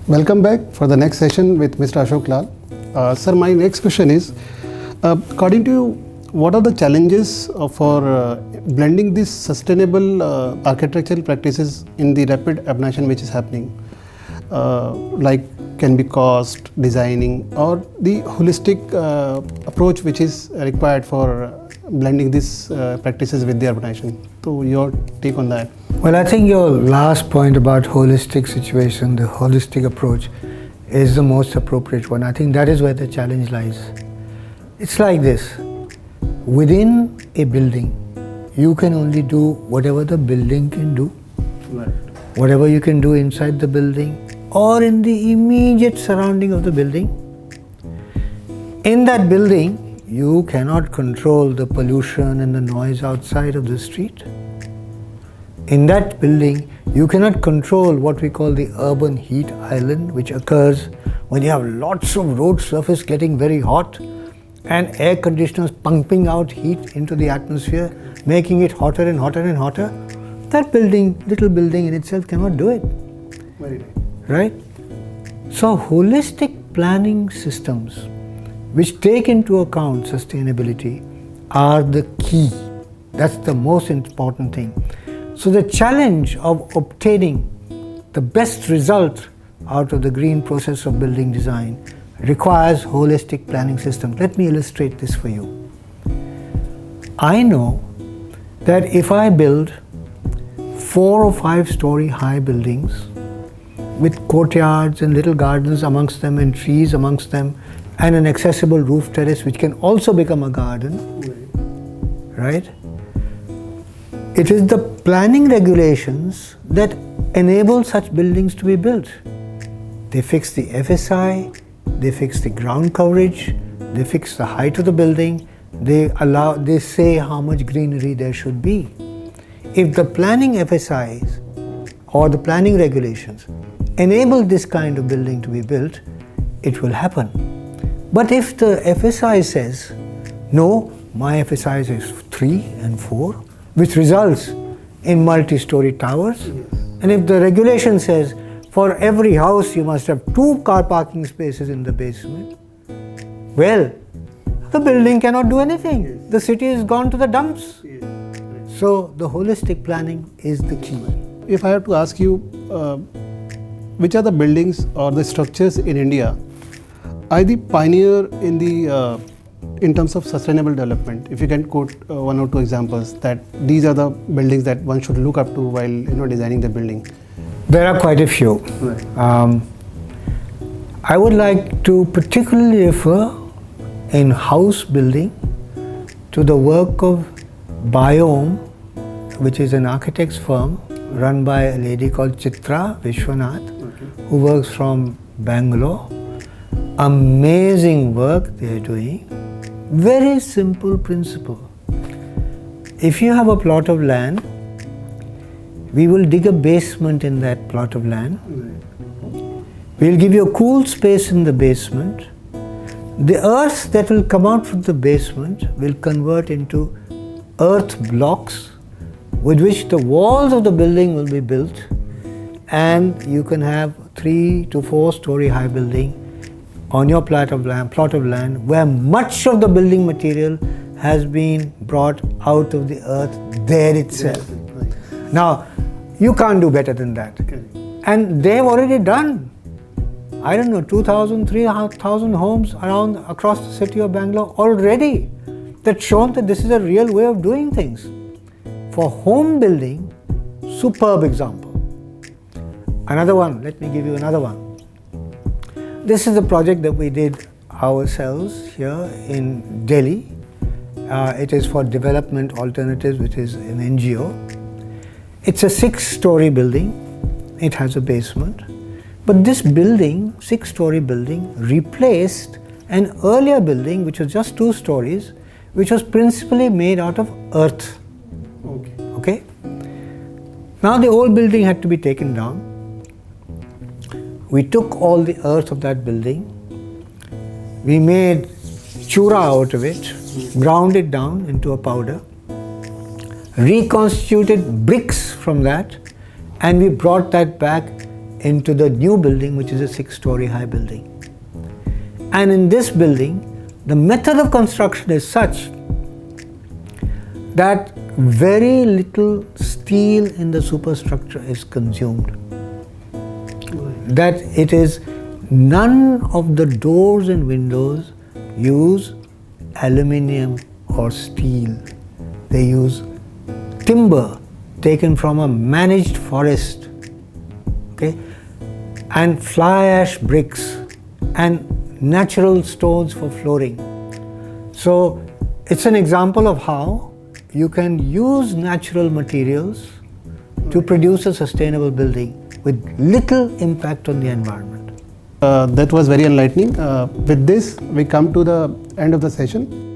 Welcome back for the next session with Mr. Ashok Lal. Sir, my next question is, according to you, what are the challenges for blending these sustainable architectural practices in the rapid urbanization which is happening? Like can be cost, designing, or the holistic approach which is required for blending these practices with the urbanization. So your take on that? Well, I think your last point about holistic situation, the holistic approach, is the most appropriate one. I think that is where the challenge lies. It's like this. Within a building, you can only do whatever the building can do. Right. Whatever you can do inside the building or in the immediate surrounding of the building. In that building, you cannot control the pollution and the noise outside of the street. In that building, you cannot control what we call the urban heat island, which occurs when you have lots of road surface getting very hot and air conditioners pumping out heat into the atmosphere, making it hotter and hotter and hotter. That building, little building in itself cannot do it. Very right. Right? So holistic planning systems which take into account sustainability are the key. That's the most important thing. So the challenge of obtaining the best result out of the green process of building design requires holistic planning system. Let me illustrate this for you. I know that if I build 4 or 5 story high buildings with courtyards and little gardens amongst them and trees amongst them and an accessible roof terrace which can also become a garden, right? It is the planning regulations that enable such buildings to be built. They fix the FSI, they fix the ground coverage, they fix the height of the building, they say how much greenery there should be. If the planning FSIs or the planning regulations enable this kind of building to be built, it will happen. But if the FSI says, no, my FSI is 3 and 4, which results in multi-story towers, and if the regulation says, for every house you must have 2 car parking spaces in the basement, well, the building cannot do anything. The city is gone to the dumps. So the holistic planning is the key. If I have to ask you, which are the buildings or the structures in India are the pioneer in terms of sustainable development? If you can quote 1 or 2 examples that these are the buildings that one should look up to while designing the building. There are quite a few. Right. I would like to particularly refer in house building to the work of Biome, which is an architect's firm run by a lady called Chitra Vishwanath, who works from Bangalore. Amazing work they are doing. Very simple principle. If you have a plot of land, we will dig a basement in that plot of land. We will give you a cool space in the basement. The earth that will come out from the basement will convert into earth blocks with which the walls of the building will be built, and you can have 3 to 4 story high building on your plot of land where much of the building material has been brought out of the earth there itself. Now, you can't do better than that. And they've already done, I don't know, 2,000, 3,000 homes across the city of Bangalore already. That's shown that this is a real way of doing things. For home building, superb example. Another one, let me give you another one. This is a project that we did ourselves here in Delhi. It is for Development Alternatives, which is an NGO. It's a 6-story building. It has a basement. But this building, 6-story building, replaced an earlier building which was just 2 stories, which was principally made out of earth. Okay? Now the old building had to be taken down. We took all the earth of that building. We made chura out of it, ground it down into a powder, reconstituted bricks from that, and we brought that back into the new building, which is a 6-story high building. And in this building, the method of construction is such that very little steel in the superstructure is consumed. That it is none of the doors and windows use aluminium or steel. They use timber taken from a managed forest, okay, and fly ash bricks and natural stones for flooring. So it's an example of how you can use natural materials to produce a sustainable building with little impact on the environment. That was very enlightening. With this, we come to the end of the session.